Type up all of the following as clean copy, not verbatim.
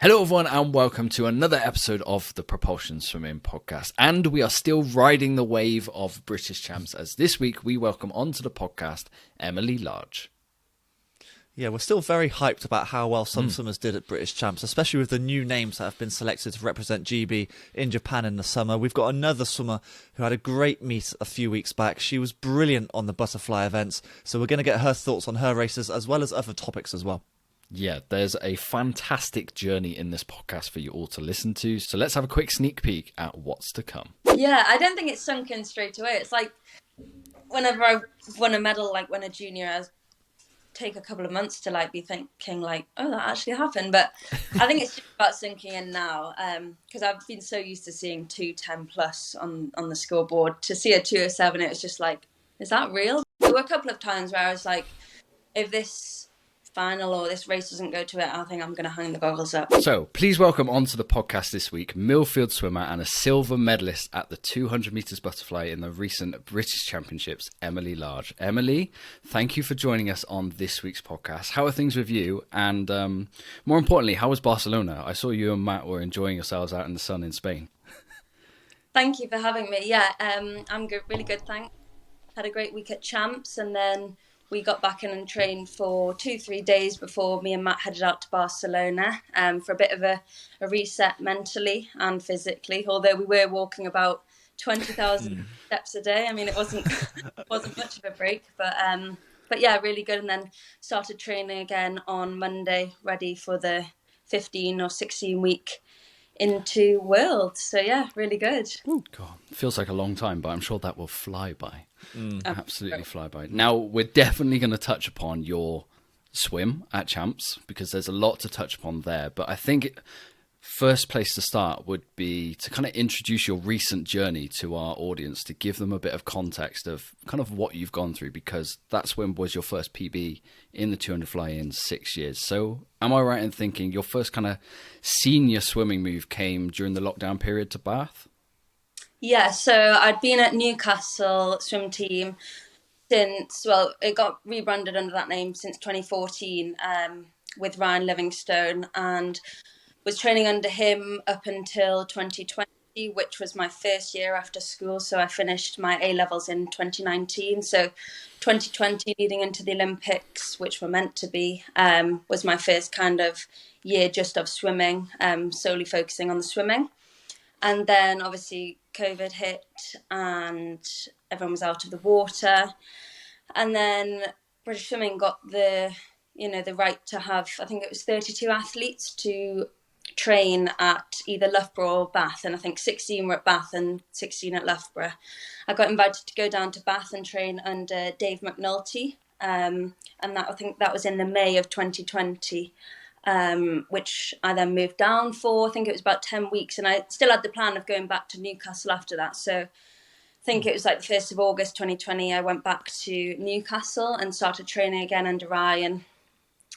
Hello everyone and welcome to another episode of the Propulsion Swimming Podcast. And we are still riding the wave of British champs as this week we welcome onto the podcast Emily Large. Yeah, we're still very hyped about how well some swimmers did at British Champs, especially with the new names that have been selected to represent GB in Japan in the summer. We've got another swimmer who had a great meet a few weeks back. She was brilliant on the butterfly events, so we're going to get her thoughts on her races as well as other topics as well. Yeah, there's a fantastic journey in this podcast for you all to listen to. So let's have a quick sneak peek at what's to come. Yeah, I don't think it's sunk in straight away. It's like whenever I won a medal, like when a junior, I take a couple of months to like be thinking like, oh, that actually happened. But I think it's just about sinking in now because I've been so used to seeing 210 plus on the scoreboard. To see a 207, it was just like, is that real? There were a couple of times where I was like, if this final or this race doesn't go to it, I think I'm going to hang the goggles up. So please welcome onto the podcast this week Millfield swimmer and a silver medalist at the 200 metres butterfly in the recent British Championships, Emily Large. Emily, thank you for joining us on this week's podcast. How are things with you? And more importantly, how was Barcelona? I saw you and Matt were enjoying yourselves out in the sun in Spain. Thank you for having me. Yeah, I'm good, really good, thanks. Had a great week at Champs, and then we got back in and trained for 2-3 days before me and Matt headed out to Barcelona for a bit of a reset mentally and physically, although we were walking about 20,000 steps a day. I mean, it wasn't much of a break, but yeah, really good. And then started training again on Monday, ready for the 15 or 16 week into Worlds. So yeah, really good. Ooh, God, feels like a long time, but I'm sure that will fly by. Absolutely fly by. Now, we're definitely going to touch upon your swim at Champs because there's a lot to touch upon there. But I think first place to start would be to kind of introduce your recent journey to our audience, to give them a bit of context of kind of what you've gone through, because that swim was your first PB in the 200 fly in 6 years. So am I right in thinking your first kind of senior swimming move came during the lockdown period to Bath? Yeah, so I'd been at Newcastle swim team since, well, it got rebranded under that name since 2014 with Ryan Livingstone, and was training under him up until 2020, which was my first year after school. So I finished my A-levels in 2019. So 2020 leading into the Olympics, which were meant to be, was my first kind of year just of swimming, solely focusing on the swimming. And then obviously COVID hit and everyone was out of the water. And then British Swimming got the right to have, I think it was 32 athletes to train at either Loughborough or Bath. And I think 16 were at Bath and 16 at Loughborough. I got invited to go down to Bath and train under Dave McNulty. And I think that was in the May of 2020. Which I then moved down for, I think it was about 10 weeks. And I still had the plan of going back to Newcastle after that. So I think it was like the 1st of August 2020, I went back to Newcastle and started training again under Ryan.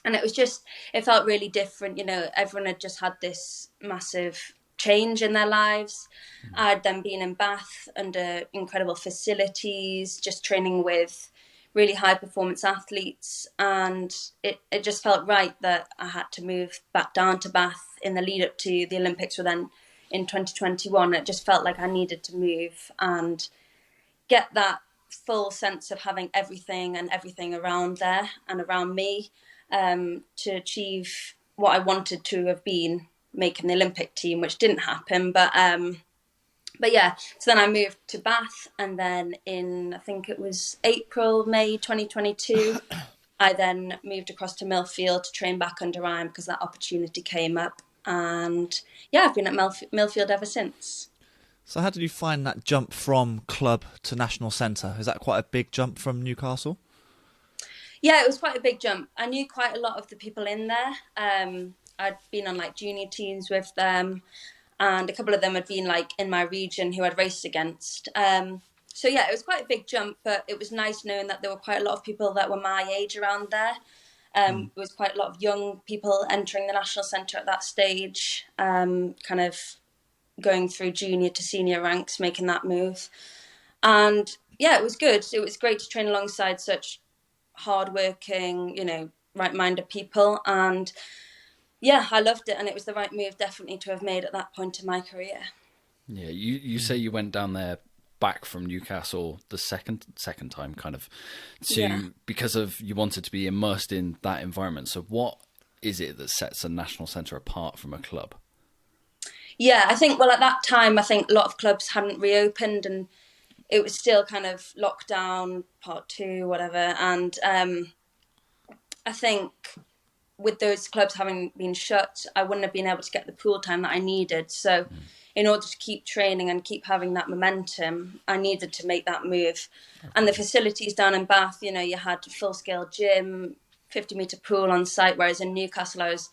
And it felt really different. You know, everyone had just had this massive change in their lives. I'd then been in Bath under incredible facilities, just training with really high performance athletes, and it just felt right that I had to move back down to Bath in the lead up to the Olympics were then in 2021. It just felt like I needed to move and get that full sense of having everything around there and around me to achieve what I wanted to have been, making the Olympic team, which didn't happen. But yeah, so then I moved to Bath, and then in, I think it was May 2022, I then moved across to Millfield to train back under Ryan because that opportunity came up. And yeah, I've been at Millfield ever since. So how did you find that jump from club to national centre? Is that quite a big jump from Newcastle? Yeah, it was quite a big jump. I knew quite a lot of the people in there. I'd been on like junior teams with them, and a couple of them had been like in my region who I'd raced against. So yeah, it was quite a big jump, but it was nice knowing that there were quite a lot of people that were my age around there. There was quite a lot of young people entering the national centre at that stage, kind of going through junior to senior ranks, making that move. And yeah, it was good. It was great to train alongside such hardworking, right-minded people. And Yeah, I loved it, and it was the right move definitely to have made at that point in my career. Yeah, you say you went down there back from Newcastle the second time kind of because of you wanted to be immersed in that environment. So what is it that sets a national centre apart from a club? Yeah, I think, well, at that time, I think a lot of clubs hadn't reopened and it was still kind of lockdown, part 2, whatever. And I think with those clubs having been shut, I wouldn't have been able to get the pool time that I needed. So in order to keep training and keep having that momentum, I needed to make that move. Okay. And the facilities down in Bath, you know, you had a full-scale gym, 50-metre pool on site, whereas in Newcastle I was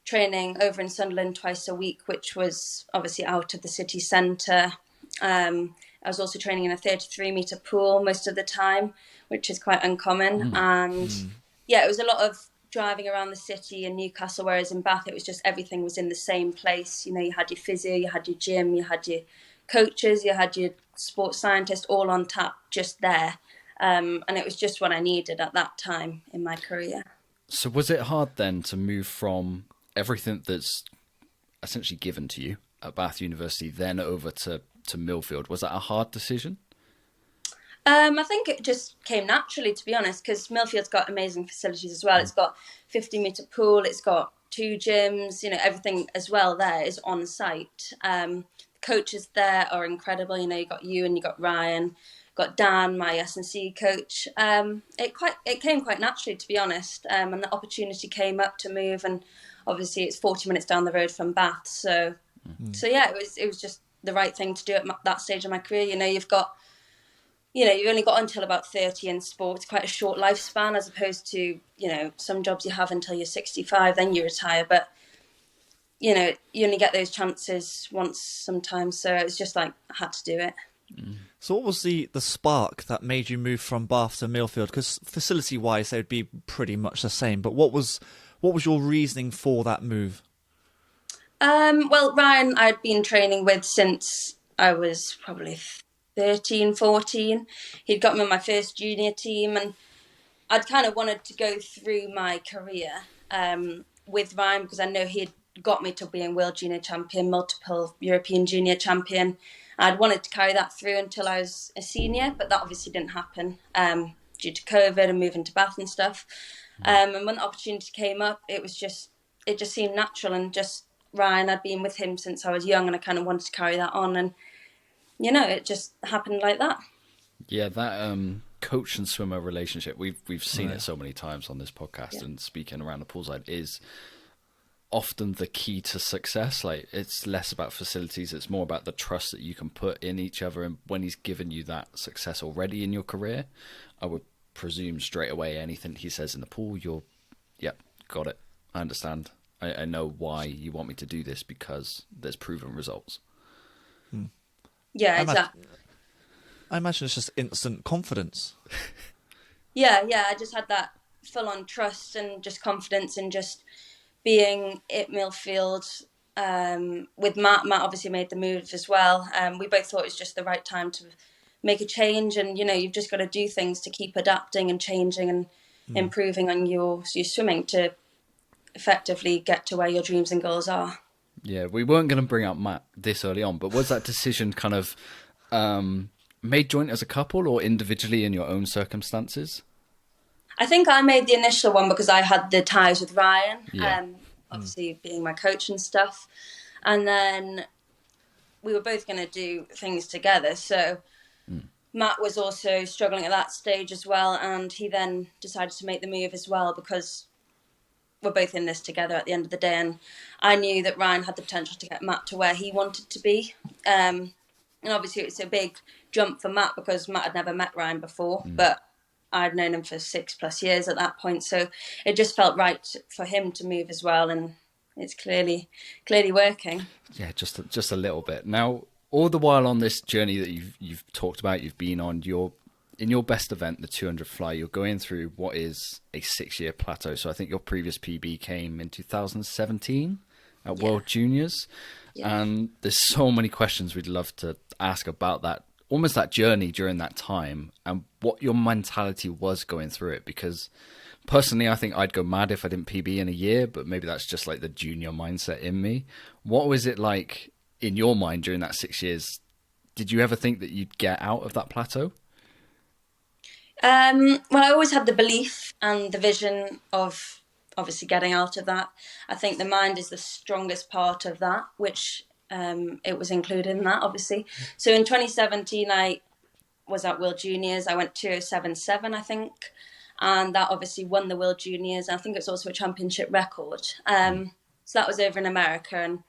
training over in Sunderland twice a week, which was obviously out of the city centre. I was also training in a 33-metre pool most of the time, which is quite uncommon. Yeah, it was a lot of driving around the city in Newcastle, whereas in Bath it was just everything was in the same place. You know, you had your physio, you had your gym, you had your coaches, you had your sports scientist all on tap just there. And it was just what I needed at that time in my career. So was it hard then to move from everything that's essentially given to you at Bath University then over to Millfield? Was that a hard decision? I think it just came naturally, to be honest, because Millfield's got amazing facilities as well. It's got 50-metre pool, it's got 2 gyms, you know, everything as well there is on site. The coaches there are incredible. You know, you got you and you got Ryan, got Dan, my S&C coach. It came quite naturally, to be honest, and the opportunity came up to move, and obviously it's 40 minutes down the road from Bath. So yeah, it was just the right thing to do at that stage of my career. You know, you've only got until about 30 in sport. It's quite a short lifespan as opposed to, you know, some jobs you have until you're 65, then you retire. But, you know, you only get those chances once sometimes. So it's just like, I had to do it. So what was the spark that made you move from Bath to Millfield? Because facility-wise, they would be pretty much the same. But what was your reasoning for that move? Well, Ryan, I'd been training with since I was probably 13, 14. He'd got me on my first junior team, and I'd kind of wanted to go through my career with Ryan because I know he'd got me to being world junior champion, multiple European junior champion. I'd wanted to carry that through until I was a senior, but that obviously didn't happen due to COVID and moving to Bath and stuff. And when the opportunity came up, it just seemed natural, and just Ryan, I'd been with him since I was young, and I kind of wanted to carry that on, and you know, it just happened like that. Yeah, that coach and swimmer relationship, we've seen it so many times on this podcast, and speaking around the poolside is often the key to success. Like, it's less about facilities, it's more about the trust that you can put in each other. And when he's given you that success already in your career, I would presume straight away anything he says in the pool, got it. I understand. I know why you want me to do this because there's proven results. Yeah, exactly. I imagine it's just instant confidence. Yeah, I just had that full-on trust and just confidence in just being at Millfield with Matt. Matt obviously made the move as well. We both thought it was just the right time to make a change, and you know, you've just got to do things to keep adapting and changing and improving on your swimming to effectively get to where your dreams and goals are. Yeah, we weren't going to bring up Matt this early on, but was that decision kind of made joint as a couple or individually in your own circumstances? I think I made the initial one because I had the ties with Ryan, obviously being my coach and stuff. And then we were both going to do things together. So Matt was also struggling at that stage as well. And he then decided to make the move as well because we're both in this together at the end of the day. And I knew that Ryan had the potential to get Matt to where he wanted to be. And obviously it's a big jump for Matt because Matt had never met Ryan before, but I'd known him for 6+ years at that point. So it just felt right for him to move as well. And it's clearly working. Yeah, just a little bit. Now, all the while on this journey that you've talked about, you've been on in your best event, the 200 fly, you're going through what is a 6-year plateau. So I think your previous PB came in 2017 at World Juniors. Yeah. And there's so many questions we'd love to ask about that, almost that journey during that time and what your mentality was going through it. Because Personally, I think I'd go mad if I didn't PB in a year, but maybe that's just like the junior mindset in me. What was it like in your mind during that 6 years? Did you ever think that you'd get out of that plateau? Well, I always had the belief and the vision of obviously getting out of that. I think the mind is the strongest part of that, which it was included in that, obviously. So in 2017, I was at World Juniors. I went 2:07.7, I think. And that obviously won the World Juniors. I think it's also a championship record. So that was over in America. And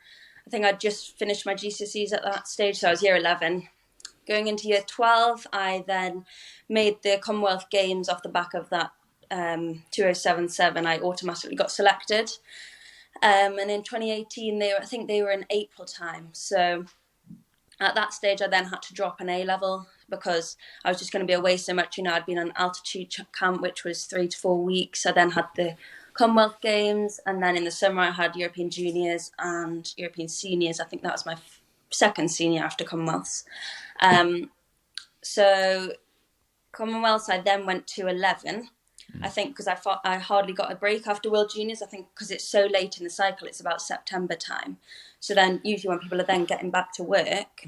I think I'd just finished my GCSEs at that stage. So I was year 11. Going into year 12, I then made the Commonwealth Games off the back of that 2:07.7. I automatically got selected. And in 2018, I think they were in April time. So at that stage, I then had to drop an A level because I was just going to be away so much. I'd been on altitude camp, which was 3 to 4 weeks. I then had the Commonwealth Games. And then in the summer, I had European Juniors and European Seniors. I think that was my second senior after Commonwealths. So Commonwealths, I then went to 11. I think because I thought I hardly got a break after World Juniors. I think because it's so late in the cycle, it's about September time. So then usually when people are then getting back to work,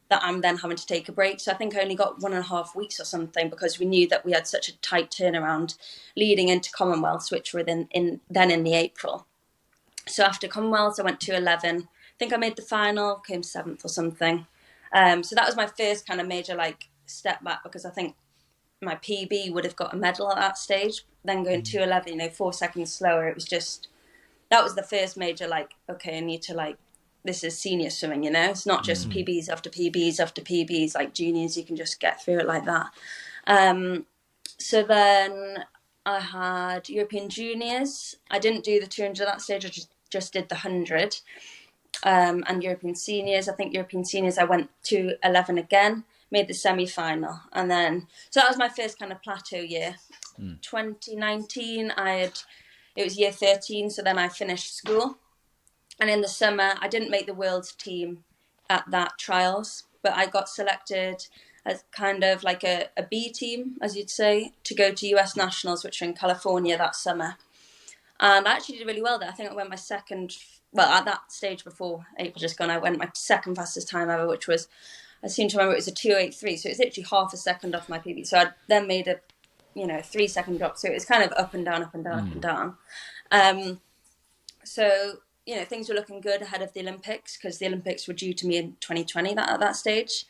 that I'm then having to take a break. So I think I only got 1.5 weeks or something because we knew that we had such a tight turnaround leading into Commonwealths, which were then in the April. So after Commonwealths, I went to 11. I think I made the final, came 7th or something. So that was my first kind of major step back because I think my PB would have got a medal at that stage. Then going 2:11, 4 seconds slower. It was just, that was the first major okay, I need to this is senior swimming, It's not just PBs after PBs after PBs like juniors. You can just get through it like that. So then I had European Juniors. I didn't do the 200 at that stage. I just did the 100. And European Seniors. I think European Seniors, I went to 11 again, made the semi-final. And then, so that was my first kind of plateau year. 2019, it was year 13, so then I finished school. And in the summer, I didn't make the world's team at that trials, but I got selected as kind of like a B team, as you'd say, to go to US Nationals, which are in California that summer. And I actually did really well there. I think I went my second, at that stage before April just gone, I went my second fastest time ever, which was, I seem to remember it was a 2:83. So it was literally half a second off my PB. So I then made a 3-second drop. So it was kind of up and down, up and down, up and down. So, things were looking good ahead of the Olympics because the Olympics were due to me in 2020 at that stage.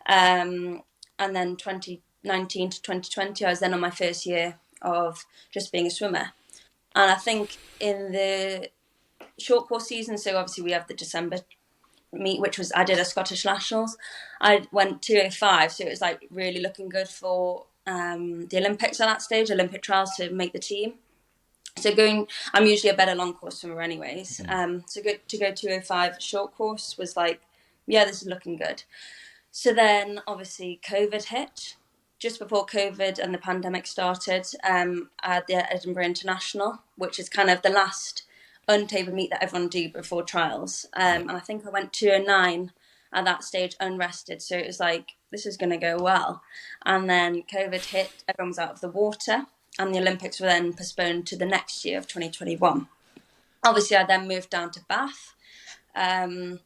And then 2019 to 2020, I was then on my first year of just being a swimmer. And I think in the short course season, so obviously we have the December meet, which was, I did a Scottish Nationals. I went 2:05, so it was really looking good for the Olympics at that stage, Olympic trials to make the team. So I'm usually a better long course swimmer anyways. So to go 2:05 short course was this is looking good. So then obviously COVID hit. Just before COVID and the pandemic started, I had the Edinburgh International, which is kind of the last untabled meet that everyone do before trials. And I think I went 2:09 at that stage, unrested. So it was this is going to go well. And then COVID hit, everyone was out of the water. And the Olympics were then postponed to the next year of 2021. Obviously, I then moved down to Bath and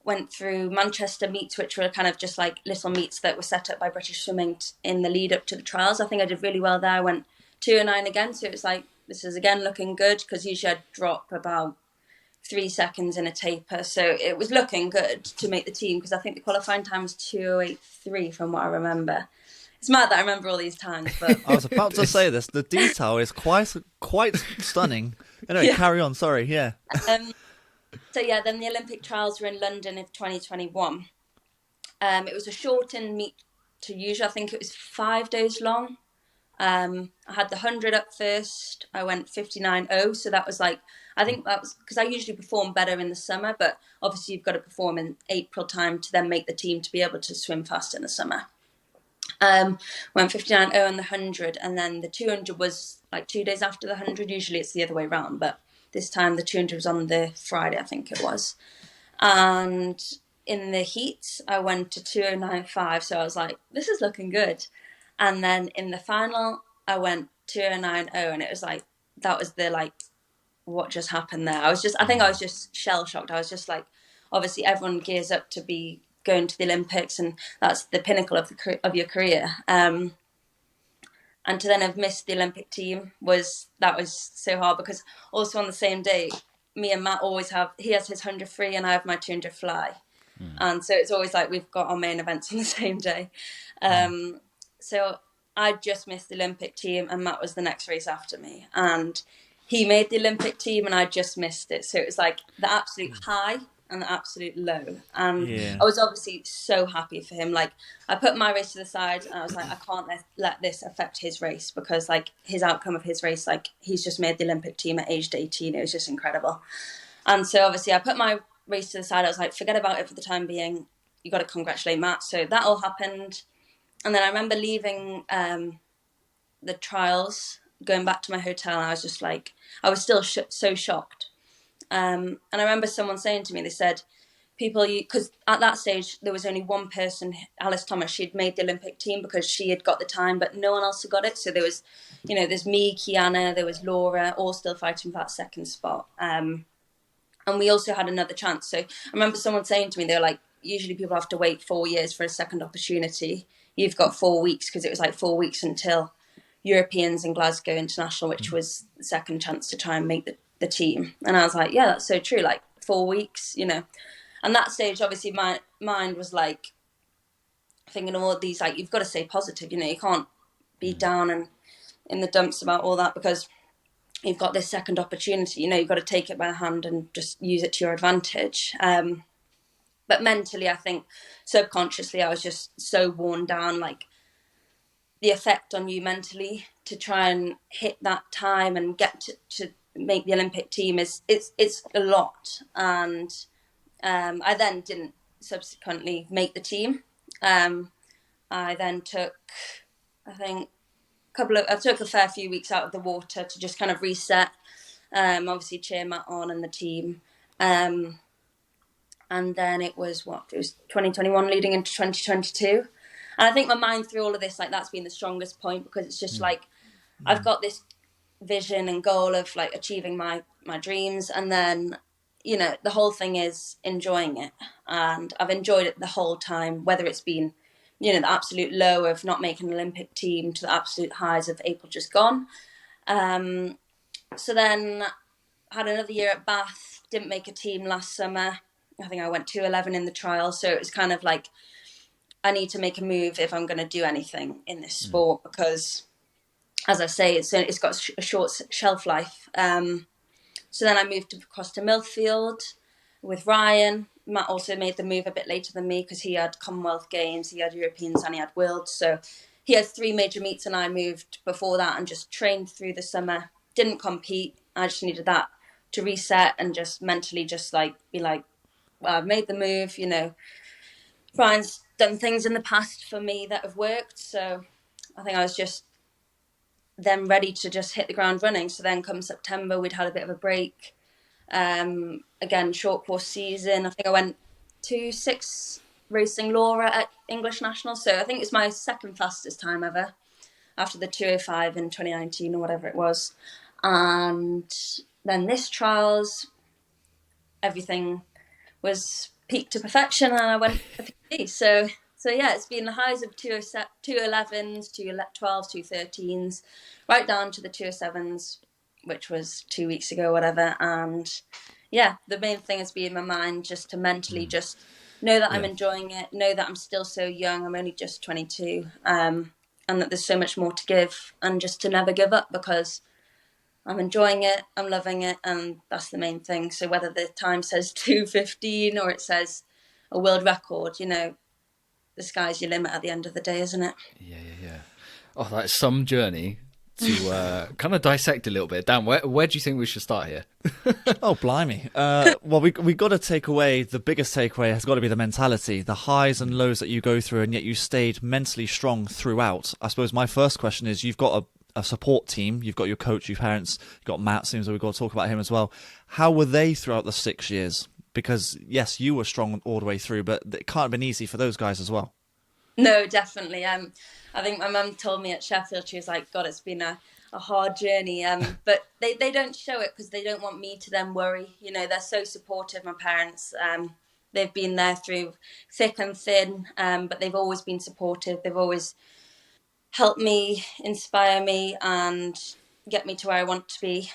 went through Manchester meets, which were kind of just little meets that were set up by British Swimming in the lead up to the trials. I think I did really well there. I went 2:09 again. So it was this is again looking good because usually I'd drop about 3 seconds in a taper. So it was looking good to make the team because I think the qualifying time was 2:83 from what I remember. It's mad that I remember all these times, but I was about to say this. The detail is quite stunning. Anyway, Carry on. Sorry. Yeah. So then the Olympic trials were in London in 2021. It was a shortened meet to usual. I think it was 5 days long. I had the 100 up first. I went 59.0. So that was I think that was because I usually perform better in the summer, but obviously you've got to perform in April time to then make the team to be able to swim fast in the summer. Went 59.0 on the 100, and then the 200 was 2 days after the 100. Usually it's the other way around, but this time the 200 was on the Friday, I think it was. And in the heats, I went to 2:09.5, so I was this is looking good. And then in the final, I went 2:09.0, and it was like, that was the like, what just happened there? I think I was just shell shocked. I was just like, obviously everyone gears up to be going to the Olympics, and that's the pinnacle of your career. And to then have missed the Olympic team was so hard, because also on the same day, me and Matt he has his 100 free and I have my 200 fly. And so it's always like we've got our main events on the same day. So I just missed the Olympic team, and Matt was the next race after me. And he made the Olympic team and I just missed it. So it was like the absolute high and the absolute low. And I was obviously so happy for him. Like, I put my race to the side and I was like, I can't let this affect his race, because like his outcome of his race, like he's just made the Olympic team at aged 18. It was just incredible. And so obviously I put my race to the side. I was like, forget about it for the time being. You got to congratulate Matt. So that all happened. And then I remember leaving the trials, going back to my hotel, and I was just like, I was still so shocked. And I remember someone saying to me, they said, because at that stage there was only one person, Alice Thomas, she'd made the Olympic team because she had got the time, but no one else had got it. So there was, there's me, Kiana, there was Laura, all still fighting for that second spot. And we also had another chance. So I remember someone saying to me, they were like, usually people have to wait 4 years for a second opportunity. You've got 4 weeks, because it was like 4 weeks until Europeans in Glasgow International, which was the second chance to try and make the team. And I was like, yeah, that's so true. Like 4 weeks, And that stage, obviously, my mind was like thinking of all these, like, you've got to stay positive. You can't be down and in the dumps about all that, because you've got this second opportunity. You've got to take it by the hand and just use it to your advantage. But mentally, I think subconsciously, I was just so worn down. Like, the effect on you mentally to try and hit that time and get to make the Olympic team it's a lot. And I then didn't subsequently make the team. I then took, I think, I took a fair few weeks out of the water to just kind of reset. Obviously cheer Matt on and the team. And then it was 2021 leading into 2022. And I think my mind through all of this, like, that's been the strongest point, because it's just like, I've got this vision and goal of like achieving my dreams. And then, the whole thing is enjoying it. And I've enjoyed it the whole time, whether it's been, the absolute low of not making an Olympic team to the absolute highs of April just gone. So then had another year at Bath, didn't make a team last summer. I think I went 2:11 in the trial. So it was kind of like, I need to make a move if I'm going to do anything in this sport, because, as I say, it's got a short shelf life. So then I moved across to Millfield with Ryan. Matt also made the move a bit later than me, because he had Commonwealth Games, he had Europeans, and he had Worlds. So he had 3 major meets, and I moved before that and just trained through the summer. Didn't compete. I just needed that to reset and just mentally just like be like, well, I've made the move, Ryan's done things in the past for me that have worked. So I think I was just then ready to just hit the ground running. So then come September, we'd had a bit of a break. Again, short course season. I think I went 2:06 racing Laura at English National. So I think it's my second fastest time ever, after the 2:05 in 2019 or whatever it was. And then this trials, everything was peaked to perfection, and I went a PB. So yeah, it's been the highs of 2:11s, 2:12s, 2:13s, right down to the 2:07s, which was 2 weeks ago, whatever. And yeah, the main thing has been in my mind just to mentally just know that I'm enjoying it, know that I'm still so young, I'm only just 22, and that there's so much more to give, and just to never give up, because I'm enjoying it, I'm loving it, and that's the main thing. So whether the time says 2:15 or it says a world record, the sky's your limit at the end of the day, isn't it? Yeah. Oh, that's some journey to kind of dissect a little bit. Dan, where do you think we should start here? Oh, blimey. Well, we got to take away, the biggest takeaway has got to be the mentality, the highs and lows that you go through, and yet you stayed mentally strong throughout. I suppose my first question is, you've got a support team, you've got your coach, your parents, you've got Matt, seems like we've got to talk about him as well. How were they throughout the 6 years? Because yes, you were strong all the way through, but it can't have been easy for those guys as well. No, definitely. I think my mum told me at Sheffield, she was like, God, it's been a hard journey. But they don't show it because they don't want me to then worry. You know, they're so supportive, my parents. They've been there through thick and thin, but they've always been supportive. They've always helped me, inspire me, and get me to where I want to be.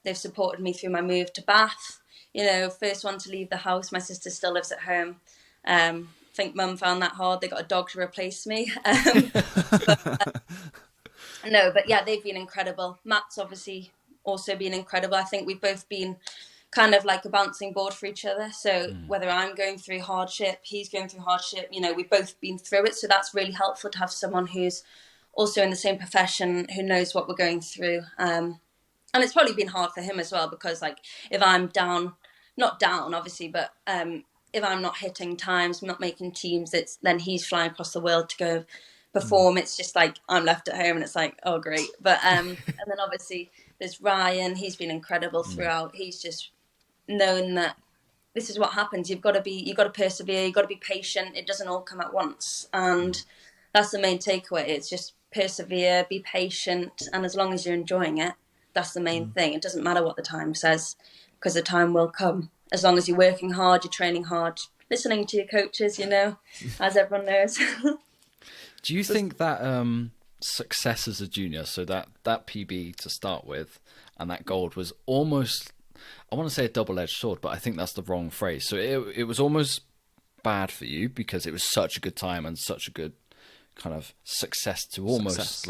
They've supported me through my move to Bath. You know, first one to leave the house. My sister still lives at home. I think mum found that hard. They got a dog to replace me. But yeah, they've been incredible. Matt's obviously also been incredible. I think we've both been kind of like a bouncing board for each other. So whether I'm going through hardship, he's going through hardship, you know, we've both been through it. So that's really helpful to have someone who's also in the same profession, who knows what we're going through. And it's probably been hard for him as well, because like if I'm down, not down obviously, but if I'm not hitting times, not making teams, it's then he's flying across the world to go perform. It's just like I'm left at home and it's like, oh great. But and then obviously there's Ryan. He's been incredible throughout. He's just known that this is what happens. You've got to persevere, you've got to be patient. It doesn't all come at once. And that's the main takeaway. It's just persevere, be patient, and as long as you're enjoying it, that's the main thing. It doesn't matter what the time says, because the time will come. As long as you're working hard, you're training hard, listening to your coaches, you know, as everyone knows. Do you think that success as a junior, so that PB to start with and that gold was almost, I want to say a double-edged sword, but I think that's the wrong phrase. So it was almost bad for you because it was such a good time and such a good kind of success to almost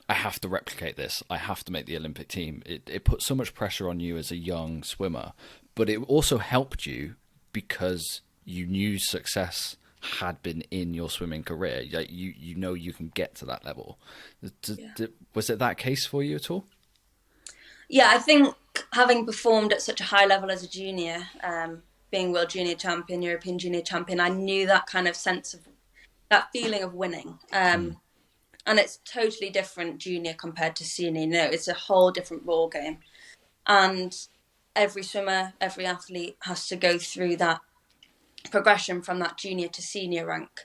I have to replicate this. I have to make the Olympic team. It put so much pressure on you as a young swimmer, but it also helped you because you knew success had been in your swimming career. Like you know you can get to that level. Was it that case for you at all? Yeah, I think having performed at such a high level as a junior, being world junior champion, European junior champion, I knew that kind of sense of that feeling of winning. And it's totally different junior compared to senior. You know, it's a whole different ball game. And every swimmer, every athlete has to go through that progression from that junior to senior rank.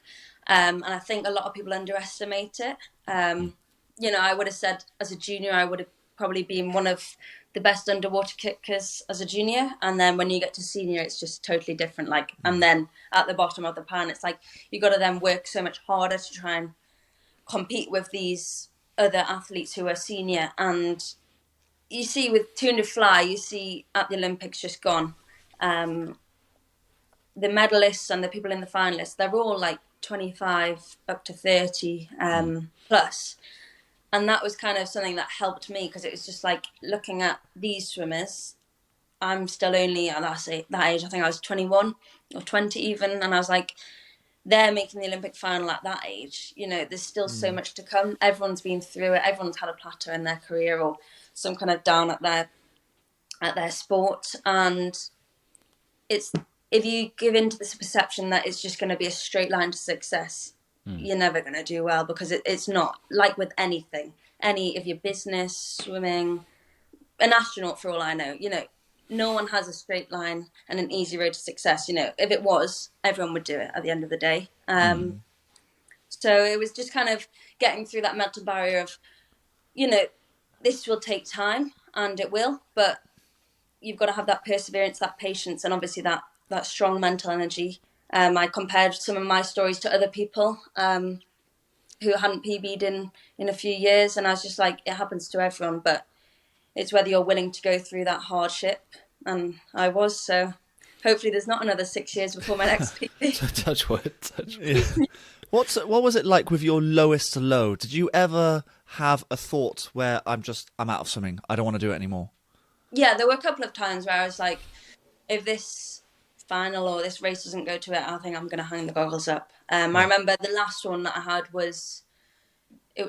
And I think a lot of people underestimate it. You know, I would have said as a junior, I would have probably been one of the best underwater kickers as a junior. And then when you get to senior, it's just totally different. Like, and then at the bottom of the pan, it's like, you got to then work so much harder to try and compete with these other athletes who are senior. And you see with 200 fly, you see at the Olympics just gone, the medalists and the people in the finalists, they're all like 25 up to 30 plus. And that was kind of something that helped me, because it was just like looking at these swimmers. I'm still only at that age. I think I was 21 or 20 even. And I was like, they're making the Olympic final at that age. You know, there's still so much to come. Everyone's been through it. Everyone's had a plateau in their career or some kind of down at their sport. And it's, if you give into this perception that it's just going to be a straight line to success, you're never going to do well, because it's not. Like with anything, any of your business, swimming, an astronaut for all I know, you know, no one has a straight line and an easy road to success. You know, if it was, everyone would do it at the end of the day. So it was just kind of getting through that mental barrier of, you know, this will take time, and it will, but you've got to have that perseverance, that patience, and obviously that strong mental energy. I compared some of my stories to other people who hadn't PB'd in a few years, and I was just like, it happens to everyone, but it's whether you're willing to go through that hardship, and I was. So hopefully there's not another 6 years before my next PB. Touch wood. Yeah. What was it like with your lowest low? Did you ever have a thought where I'm out of swimming, I don't want to do it anymore? Yeah, there were a couple of times where I was like, if this final or this race doesn't go to it, I think I'm going to hang the goggles up. I remember the last one that I had was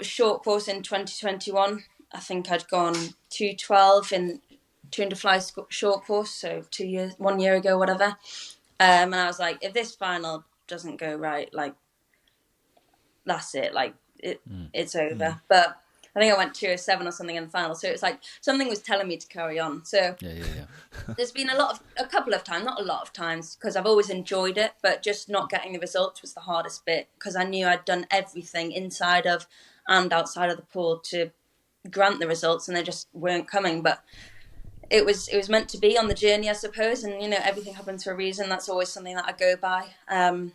short course in 2021. I think I'd gone 2:12 in 200 fly short course, so 1 year ago, whatever. And I was like, if this final doesn't go right, like, that's it. Like, it's over. But I think I went 2:07 or something in the final. So it's like something was telling me to carry on. So Yeah. there's been a couple of times, not a lot of times, because I've always enjoyed it, but just not getting the results was the hardest bit, because I knew I'd done everything inside of and outside of the pool to grant the results, and they just weren't coming. But it was meant to be on the journey, I suppose, and everything happens for a reason. That's always something that I go by, and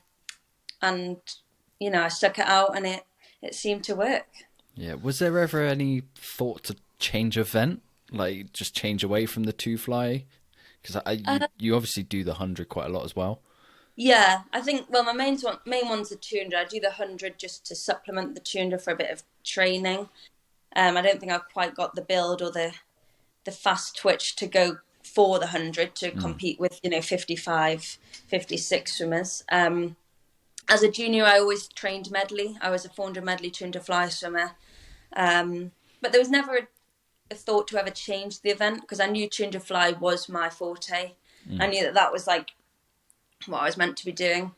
I stuck it out, and it seemed to work. Yeah. Was there ever any thought to change event, like just change away from the 2-fly? Because you obviously do the 100 quite a lot as well. Yeah, I think, well, my main one's the 200. I do the 100 just to supplement the 200 for a bit of training. I don't think I've quite got the build or the fast twitch to go for the 100 to compete with 55, 56 swimmers. As a junior, I always trained medley. I was a 400 medley 200 fly swimmer, but there was never a thought to ever change the event, because I knew 200 fly was my forte. I knew that was like what I was meant to be doing.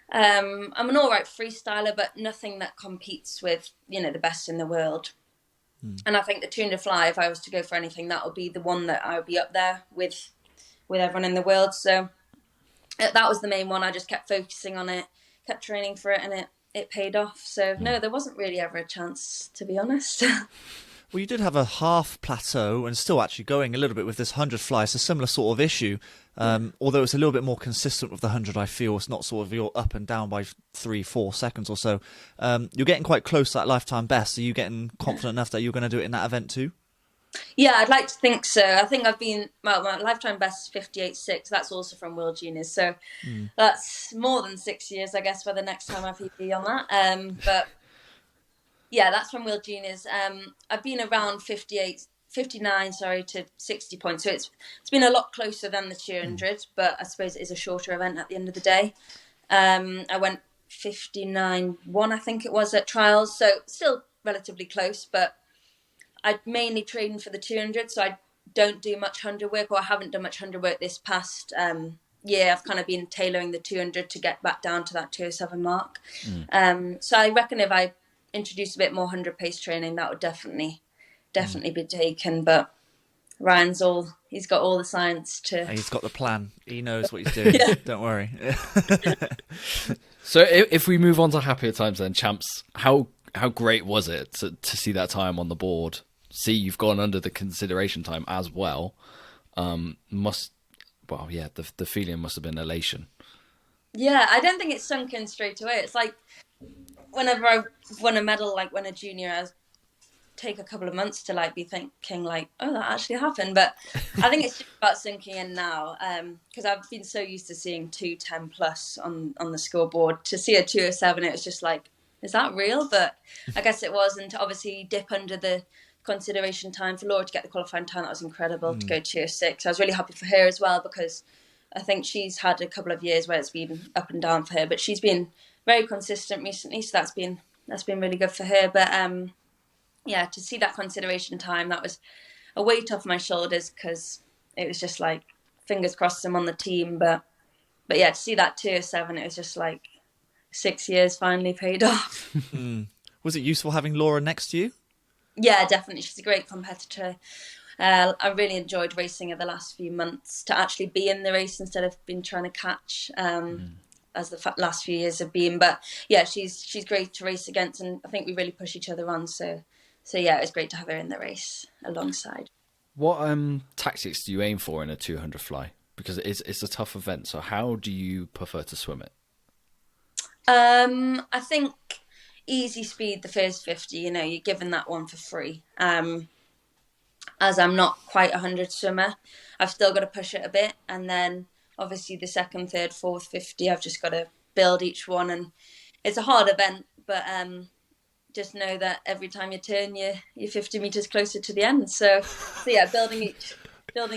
I'm an all right freestyler, but nothing that competes with the best in the world. And I think the 200 fly, if I was to go for anything, that would be the one that I would be up there with everyone in the world. So that was the main one. I just kept focusing on it, kept training for it, and it paid off. So no, there wasn't really ever a chance, to be honest. Well, you did have a half plateau and still actually going a little bit with this 100 fly. It's a similar sort of issue, although it's a little bit more consistent with the 100, I feel. It's not sort of you're up and down by 3-4 seconds or so. You're getting quite close to that lifetime best. Are you getting confident enough that you're going to do it in that event too? Yeah, I'd like to think so. I think I've been, my lifetime best is 58.6. That's also from World Juniors. So that's more than 6 years, I guess, for the next time I PB on that. But yeah, that's from World Juniors. I've been around 59 to 60 points. So it's been a lot closer than the 200, but I suppose it is a shorter event at the end of the day. I went 59.1, I think it was, at trials. So still relatively close, but I mainly train for the 200, so I don't do much 100 work, or I haven't done much 100 work this past year. I've kind of been tailoring the 200 to get back down to that 207 mark. So I reckon if I introduce a bit more 100 pace training, that would definitely be taken. But he's got all the science to... He's got the plan. He knows what he's doing. Yeah. Don't worry. So if we move on to happier times then, champs, how great was it to see that time on the board? See, you've gone under the consideration time as well. The feeling must have been elation. Yeah, I don't think it's sunk in straight away. It's like whenever I won a medal, like when a junior, I take a couple of months to like be thinking like, oh, that actually happened. But I think it's just about sinking in now, because I've been so used to seeing 210 plus on the scoreboard. To see a 207, it was just like, is that real? But I guess it was. And to obviously dip under the consideration time for Laura to get the qualifying time, that was incredible. To go 206, I was really happy for her as well, because I think she's had a couple of years where it's been up and down for her, but she's been very consistent recently, so that's been really good for her. But yeah, to see that consideration time, that was a weight off my shoulders, because it was just like, fingers crossed I'm on the team. But yeah, to see that 207, it was just like 6 years finally paid off. Was it useful having Laura next to you? Yeah, definitely. She's a great competitor. I really enjoyed racing her the last few months, to actually be in the race instead of been trying to catch, as the last few years have been. But yeah, she's great to race against, and I think we really push each other on. So yeah, it was great to have her in the race alongside. What tactics do you aim for in a 200 fly? Because it's a tough event. So how do you prefer to swim it? I think easy speed, the first 50, you're given that one for free. As I'm not quite a 100 swimmer, I've still got to push it a bit. And then obviously the second, third, fourth, 50, I've just got to build each one. And it's a hard event, but just know that every time you turn, you're 50 meters closer to the end. So yeah, building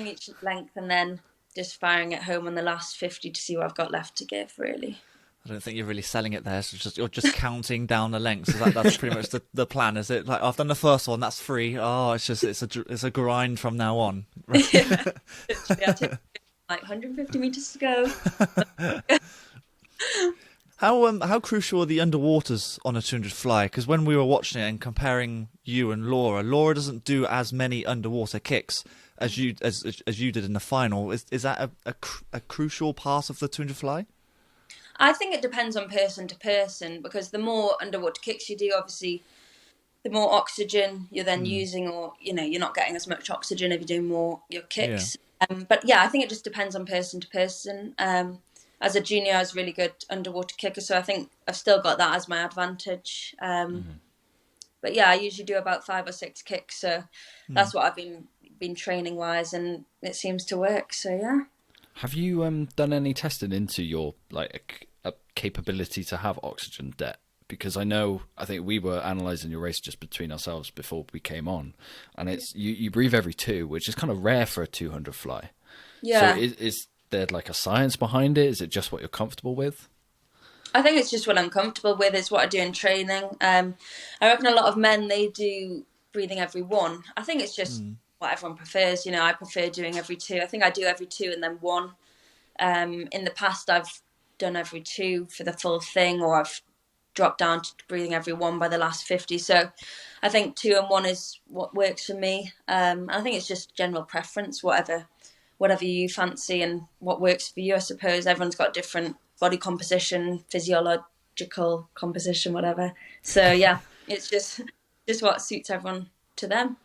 each length, and then just firing it home on the last 50 to see what I've got left to give, really. I don't think you're really selling it there. So you're just counting down the lengths. So that's pretty much the plan, is it? Like, I've done the first one, that's free. Oh, it's a grind from now on. Right? Yeah, literally, I take like 150 meters to go. How crucial are the underwaters on a 200 fly? Because when we were watching it and comparing you and Laura doesn't do as many underwater kicks as you did in the final. Is that a crucial part of the 200 fly? I think it depends on person to person, because the more underwater kicks you do, obviously, the more oxygen you're then using, or you're not getting as much oxygen if you're doing more your kicks. But yeah, I think it just depends on person to person. As a junior, I was a really good underwater kicker, so I think I've still got that as my advantage. But yeah, I usually do about 5 or 6 kicks, so that's what I've been training wise, and it seems to work. So yeah. Have you done any testing into your a capability to have oxygen debt? Because I think we were analysing your race just between ourselves before we came on, and it's you breathe every 2, which is kind of rare for a 200 fly. Yeah. So is there like a science behind it? Is it just what you're comfortable with? I think it's just what I'm comfortable with. It's what I do in training. I reckon a lot of men, they do breathing every 1. I think it's just what everyone prefers. I prefer doing every 2. I think I do every 2 and then 1. In the past, I've done every 2 for the full thing, or I've dropped down to breathing every 1 by the last 50. So I think 2 and 1 is what works for me. I think it's just general preference, whatever you fancy and what works for you, I suppose. Everyone's got different body composition, physiological composition, whatever. So yeah, it's just what suits everyone to them.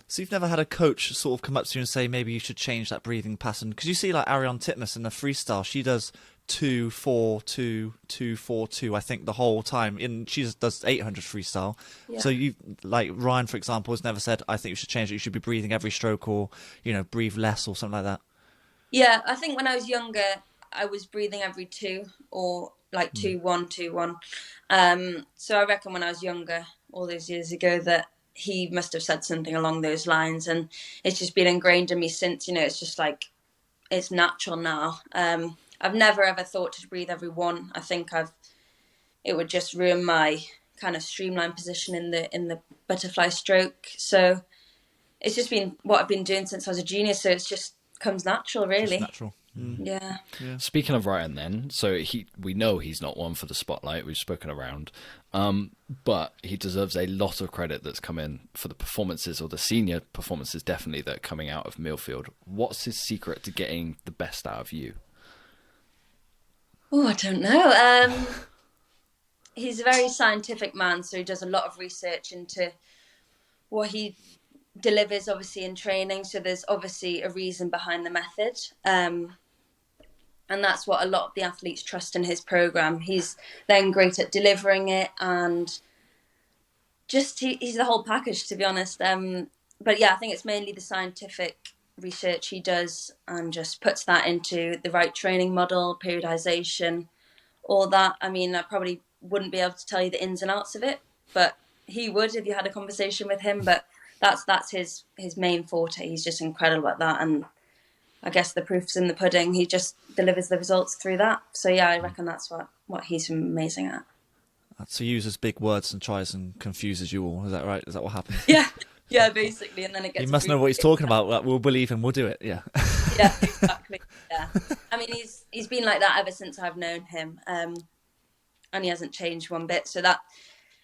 So you've never had a coach sort of come up to you and say maybe you should change that breathing pattern? Because you see like Ariane Titmus in the freestyle, she does 2, 4, 2, 2, 4, 2, I think the whole time. She does 800 freestyle. Yeah. So you, like Ryan, for example, has never said, I think you should change it. You should be breathing every stroke, or, breathe less or something like that. Yeah, I think when I was younger, I was breathing every 2, or like 2, 1, 2, 1. So I reckon when I was younger, all those years ago, that he must have said something along those lines, and it's just been ingrained in me since. It's just like, it's natural now. I've never ever thought to breathe every 1. I think it would just ruin my kind of streamline position in the butterfly stroke. So it's just been what I've been doing since I was a junior. So it's just comes natural, really. Just natural. Yeah. Speaking of Ryan, then, so we know he's not one for the spotlight. We've spoken around, but he deserves a lot of credit that's come in for the performances, or the senior performances, definitely, that are coming out of Millfield. What's his secret to getting the best out of you? Oh, I don't know. He's a very scientific man, so he does a lot of research into what he delivers, obviously, in training. So there's obviously a reason behind the method. And that's what a lot of the athletes trust in his program. He's then great at delivering it, and just he's the whole package, to be honest. But yeah, I think it's mainly the scientific research he does, and just puts that into the right training model, periodization, all that. I mean, I probably wouldn't be able to tell you the ins and outs of it, but he would if you had a conversation with him. But that's his main forte. He's just incredible at that, and I guess the proof's in the pudding. He just delivers the results through that. So yeah, I reckon that's what he's amazing at. So he uses big words and tries and confuses you all. Is that right? Is that what happens? Yeah, basically. And then it gets. He must know what he's talking about. We'll believe him. We'll do it. Yeah. Yeah, exactly. Yeah. I mean, he's been like that ever since I've known him, and he hasn't changed one bit. So that,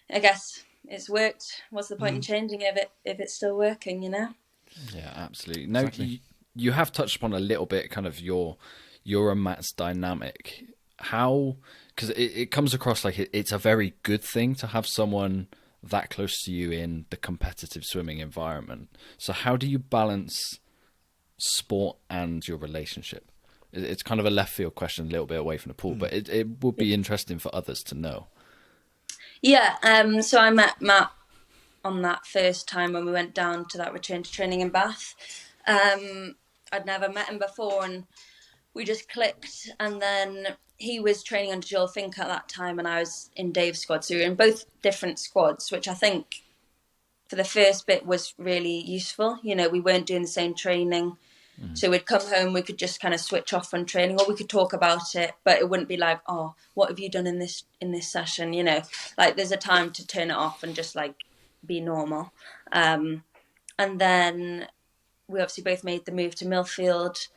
I guess, it's worked. What's the point in changing it if it's still working? Yeah, absolutely. No, exactly. You have touched upon a little bit kind of your and Matt's dynamic. How, because it comes across like it's a very good thing to have someone that close to you in the competitive swimming environment. So how do you balance sport and your relationship? It's kind of a left field question, a little bit away from the pool, but it would be interesting for others to know. Yeah, so I met Matt on that first time when we went down to that return to training in Bath. I'd never met him before, and we just clicked. And then he was training under Joel Fink at that time, and I was in Dave's squad. So we were in both different squads, which I think for the first bit was really useful. We weren't doing the same training. So we'd come home, we could just kind of switch off from training, or we could talk about it, but it wouldn't be like, oh, what have you done in this session? Like there's a time to turn it off and just like be normal. And then we obviously both made the move to Millfield,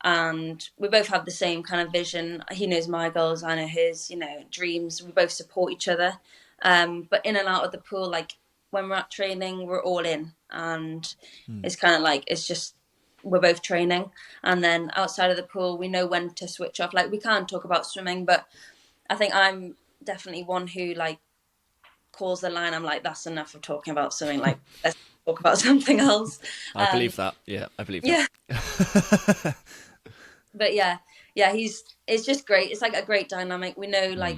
and we both have the same kind of vision. He knows my goals, I know his, dreams. We both support each other. But in and out of the pool, like when we're at training, we're all in, and it's kind of like, it's just, we're both training. And then outside of the pool, we know when to switch off. Like, we can't talk about swimming, but I think I'm definitely one who like calls the line. I'm like, that's enough of talking about swimming. Like, let's talk about something else. I believe that. Yeah, I believe Yeah. that. But yeah, it's just great. It's like a great dynamic. We know like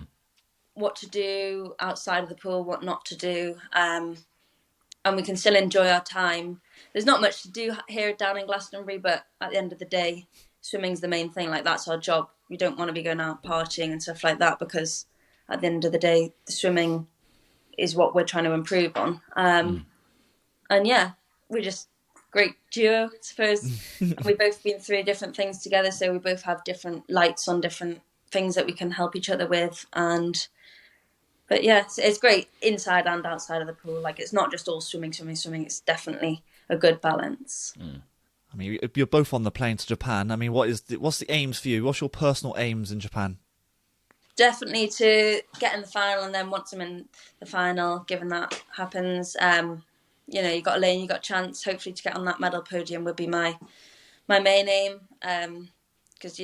what to do outside of the pool, what not to do. And we can still enjoy our time. There's not much to do here down in Glastonbury, but at the end of the day, swimming's the main thing. Like, that's our job. We don't want to be going out partying and stuff like that, because at the end of the day, the swimming is what we're trying to improve on. And yeah, we're just great duo, I suppose. We've both been through different things together, so we both have different lights on different things that we can help each other with. But yeah, it's great inside and outside of the pool. Like, it's not just all swimming. It's definitely a good balance. I mean, you're both on the plane to Japan. I mean, what's the aims for you? What's your personal aims in Japan? Definitely to get in the final, and then once I'm in the final, given that happens, you got a lane, you got a chance, hopefully, to get on that medal podium would be my main aim. Because,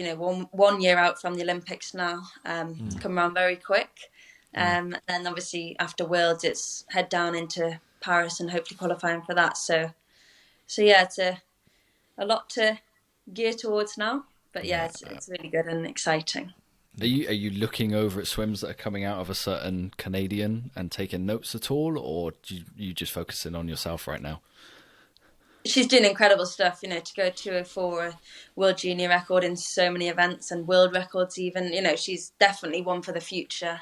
one year out from the Olympics now, come around very quick. And then obviously after Worlds, it's head down into Paris and hopefully qualifying for that. So yeah, it's a lot to gear towards now. But yeah, it's really good and exciting. Are you looking over at swims that are coming out of a certain Canadian and taking notes at all, or do you just focusing on yourself right now? She's doing incredible stuff, to go 2:04, a world junior record in so many events, and world records even. She's definitely one for the future.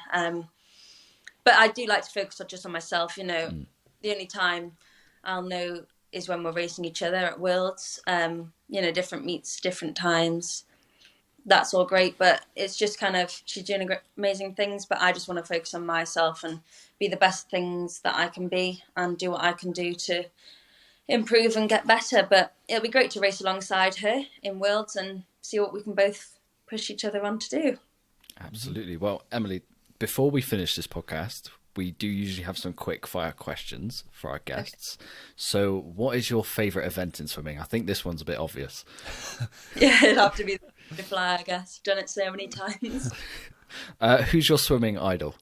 But I do like to focus just on myself. The only time I'll know is when we're racing each other at Worlds. Different meets, different times. That's all great, but it's just kind of, she's doing amazing things, but I just want to focus on myself and be the best things that I can be and do what I can do to improve and get better. But it'll be great to race alongside her in Worlds and see what we can both push each other on to do. Absolutely. Well, Emily, before we finish this podcast, we do usually have some quick fire questions for our guests. Okay. So what is your favourite event in swimming? I think this one's a bit obvious. Yeah, it'd have to be the fly, I guess. Done it so many times. Who's your swimming idol?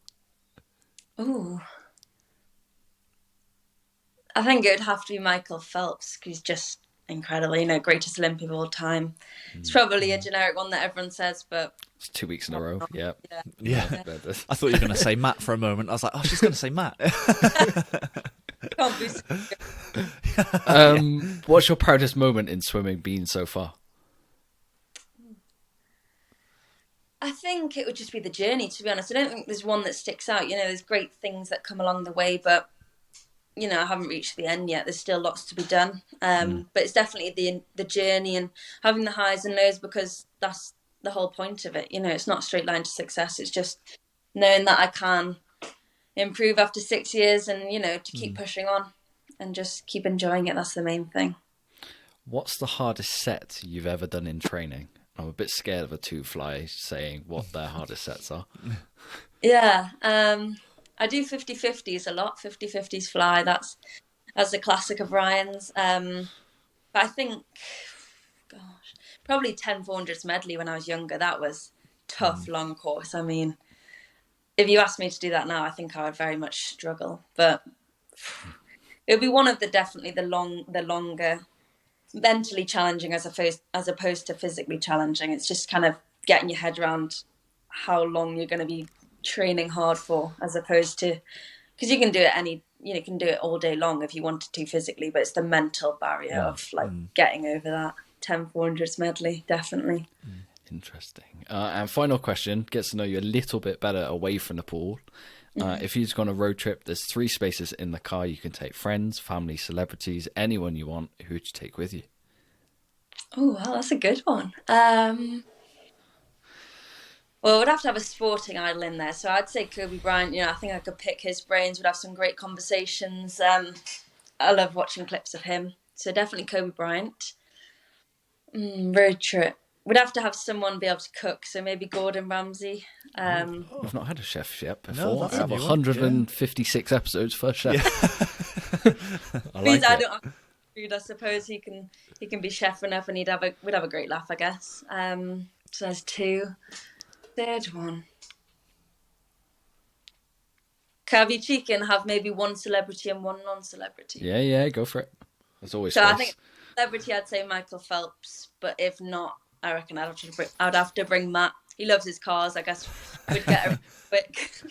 Ooh. I think it would have to be Michael Phelps, because he's just incredible, greatest Olympian of all time. It's probably a generic one that everyone says, but... It's 2 weeks in a row, yeah. I thought you were going to say Matt for a moment. I was like, oh, she's going to say Matt. Can't be What's your proudest moment in swimming been so far? I think it would just be the journey, to be honest. I don't think there's one that sticks out. There's great things that come along the way, but... I haven't reached the end yet. There's still lots to be done. But it's definitely the journey and having the highs and lows, because that's the whole point of it. It's not a straight line to success. It's just knowing that I can improve after 6 years and, to keep pushing on and just keep enjoying it. That's the main thing. What's the hardest set you've ever done in training? I'm a bit scared of a two-fly saying what their hardest sets are. Yeah. I do 50-50s a lot. 50-50s fly. That's a classic of Ryan's. But I think, probably 10-400s medley when I was younger. That was tough, long course. I mean, if you asked me to do that now, I think I would very much struggle. But it would be one of definitely the longer, mentally challenging as opposed to physically challenging. It's just kind of getting your head around how long you're going to be training hard for, as opposed to, because you can do it you can do it all day long if you wanted to physically, but it's the mental barrier of getting over that 10-400s medley, definitely. Interesting. And final question, gets to know you a little bit better away from the pool. If you've gone on a road trip, there's 3 spaces in the car. You can take friends, family, celebrities, anyone you want. Who would you take with you? Oh, well, that's a good one. Well, we'd have to have a sporting idol in there. So I'd say Kobe Bryant. I think I could pick his brains. We'd have some great conversations. I love watching clips of him. So definitely Kobe Bryant. Road trip. we'd have to have someone be able to cook, so maybe Gordon Ramsay. We've not had a chef yet before. No, that's I have a new one. 156 episodes for a chef. I Means like I it. don't have food. I suppose he can be chef enough, and we'd have a great laugh, I guess. So there's 2. Third one. Can I be cheeky and have maybe one celebrity and one non-celebrity? Yeah, go for it. There's always So space. I think celebrity, I'd say Michael Phelps, but if not, I reckon I'd have to bring Matt. He loves his cars. I guess we'd get her quick.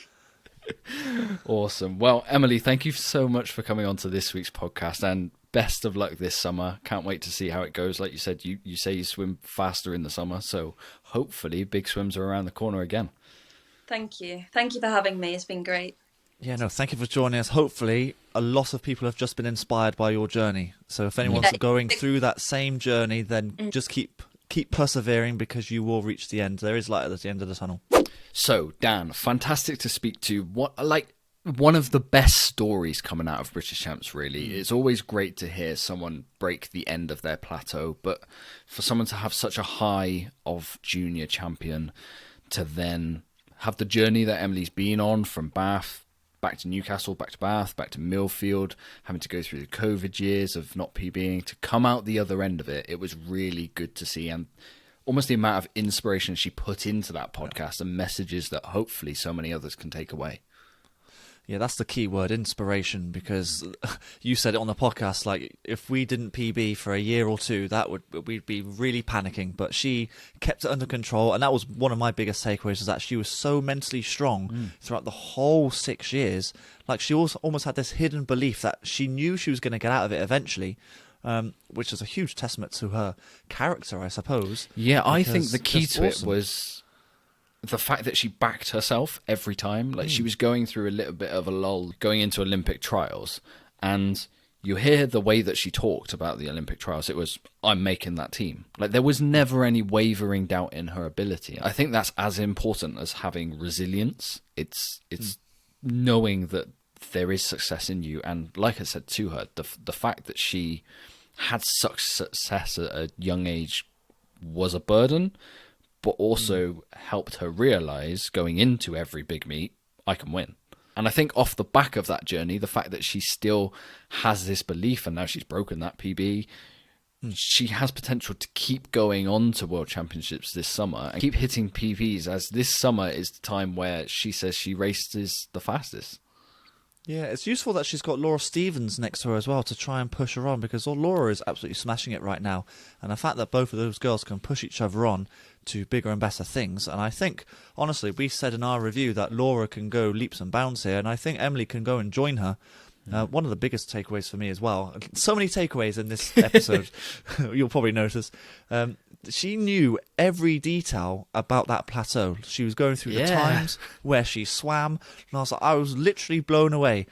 Awesome. Well, Emily, thank you so much for coming on to this week's podcast, and best of luck this summer. Can't wait to see how it goes. Like you said, you say you swim faster in the summer, so hopefully big swims are around the corner again. Thank you for having me. It's been great. Yeah, no, thank you for joining us. Hopefully, a lot of people have just been inspired by your journey. So if anyone's going through that same journey, then just keep persevering, because you will reach the end. There is light at the end of the tunnel. So, Dan, fantastic to speak to. One of the best stories coming out of British Champs, really. It's always great to hear someone break the end of their plateau, but for someone to have such a high of junior champion, to then have the journey that Emily's been on from Bath, back to Newcastle, back to Bath, back to Millfield, having to go through the COVID years of not PBing, to come out the other end of it, it was really good to see. And almost the amount of inspiration she put into that podcast and messages that hopefully so many others can take away. Yeah, that's the key word, inspiration, because you said it on the podcast, like, if we didn't PB for a year or two, we'd be really panicking. But she kept it under control, and that was one of my biggest takeaways, is that she was so mentally strong throughout the whole 6 years. Like, she also almost had this hidden belief that she knew she was going to get out of it eventually, which is a huge testament to her character, I suppose. Yeah, I think the key to awesome. it was the fact that she backed herself every time. Like, she was going through a little bit of a lull going into Olympic trials, and you hear the way that she talked about the Olympic trials. It was, I'm making that team. Like, there was never any wavering doubt in her ability. I think that's as important as having resilience. It's knowing that there is success in you. And like I said to her, the fact that she had such success at a young age was a burden, but also helped her realize going into every big meet, I can win. And I think off the back of that journey, the fact that she still has this belief, and now she's broken that PB, she has potential to keep going on to World Championships this summer and keep hitting PBs, as this summer is the time where she says she races the fastest. Yeah, it's useful that she's got Laura Stevens next to her as well to try and push her on, because Laura is absolutely smashing it right now. And the fact that both of those girls can push each other on to bigger and better things. And I think, honestly, we said in our review that Laura can go leaps and bounds here, and I think Emily can go and join her. One of the biggest takeaways for me as well. So many takeaways in this episode, you'll probably notice. She knew every detail about that plateau. She was going through the times where she swam, and I was literally blown away.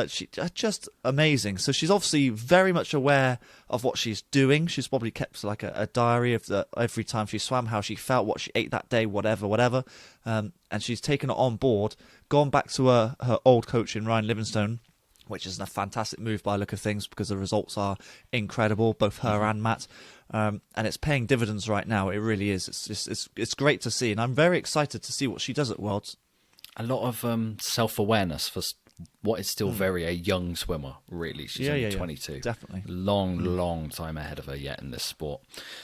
She just amazing. So she's obviously very much aware of what she's doing. She's probably kept like a diary of every time she swam, how she felt, what she ate that day, whatever. And she's taken it on board, gone back to her old coach in Ryan Livingstone, which is a fantastic move by the look of things, because the results are incredible, both her and Matt. And it's paying dividends right now. It really is. It's great to see, and I'm very excited to see what she does at Worlds. A lot of self-awareness for what is still very a young swimmer, really. She's only 22. Definitely. Long time ahead of her yet in this sport.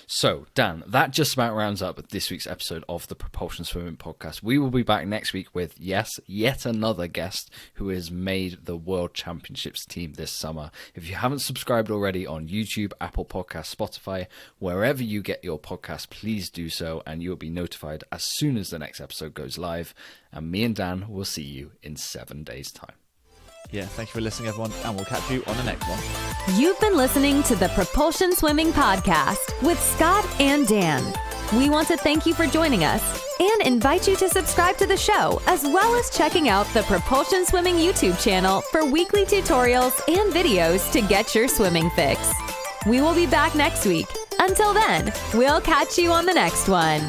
So, Dan, that just about rounds up this week's episode of the Propulsion Swimming Podcast. We will be back next week with, yet another guest who has made the World Championships team this summer. If you haven't subscribed already on YouTube, Apple Podcasts, Spotify, wherever you get your podcast, please do so, and you'll be notified as soon as the next episode goes live. And me and Dan will see you in 7 days' time. Yeah, thank you for listening, everyone, and we'll catch you on the next one. You've been listening to the Propulsion Swimming Podcast with Scott and Dan. We want to thank you for joining us and invite you to subscribe to the show, as well as checking out the Propulsion Swimming YouTube channel for weekly tutorials and videos to get your swimming fix. We will be back next week. Until then, we'll catch you on the next one.